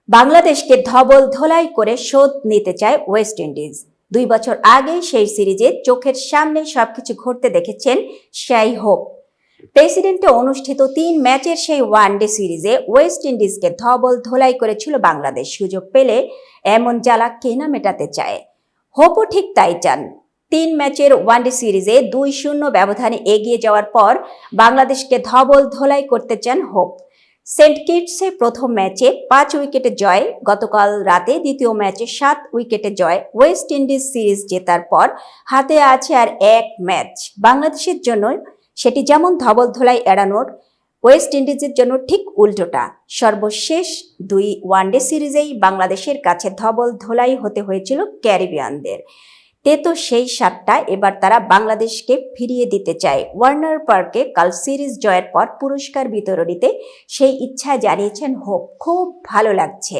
বাংলাদেশকে ধবল ধোলাই করে শোধ নিতে চায় ওয়েস্ট ইন্ডিজ। 2 বছর আগে সেই সিরিজে চোখের সামনে সবকিছু ঘটতে দেখেছেন সেই হোপ। প্রেসিডেন্টে অনুষ্ঠিত 3 ম্যাচের সেই ওয়ানডে সিরিজে ওয়েস্ট ইন্ডিজকে ধবল ধোলাই করেছিল বাংলাদেশ। সুযোগ পেলে এমন জ্বালা কেনা মেটাতে চায়। হোপও ঠিক তাই চান। 3 ম্যাচের ওয়ানডে সিরিজে 2-0 ব্যবধানে এগিয়ে যাওয়ার পর বাংলাদেশকে ধবল ধোলাই করতে চান হোপ। সেন্ট কিটসে প্রথম ম্যাচে 5 উইকেটে জয়, গতকাল রাতে দ্বিতীয় ম্যাচে 7 উইকেটে জয়। ওয়েস্ট ইন্ডিজ সিরিজ জেতার পর হাতে আছে আর এক ম্যাচ। বাংলাদেশের জন্য সেটি যেমন ধবল ধোলাই এড়ানোর, ওয়েস্ট ইন্ডিজের জন্য ঠিক উল্টোটা। সর্বশেষ 2 ওয়ানডে সিরিজেই বাংলাদেশের কাছে ধবল ধোলাই হতে হয়েছিল ক্যারিবিয়ানদের। তো সেই স্বাদটা এবার তারা বাংলাদেশকে ফিরিয়ে দিতে চায়। ওয়ার্নার পার্কে কাল সিরিজ জয়ের পর পুরস্কার বিতরণীতে সেই ইচ্ছা জানিয়েছেন হোপ। খুব ভালো লাগছে।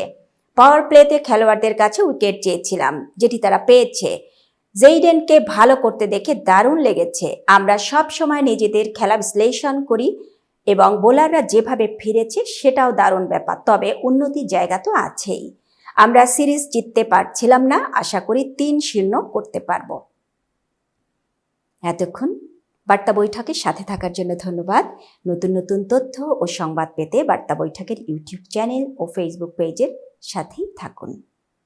পাওয়ার প্লেতে খেলোয়াড়দের কাছে উইকেট চেয়েছিলাম, যেটি তারা পেয়েছে। জেইডেনকে ভালো করতে দেখে দারুণ লেগেছে। আমরা সব সময় নিজেদের খেলা বিশ্লেষণ করি এবং বোলাররা যেভাবে ফিরেছে সেটাও দারুণ ব্যাপার। তবে উন্নতির জায়গা তো আছেই। আমরা সিরিজ জিততে পারছিলাম না, আশা করি 3-0 করতে পারব। এতক্ষণ বার্তা বৈঠকের সাথে থাকার জন্য ধন্যবাদ। নতুন নতুন তথ্য ও সংবাদ পেতে বার্তা বৈঠকের ইউটিউব চ্যানেল ও ফেসবুক পেজের সাথেই থাকুন।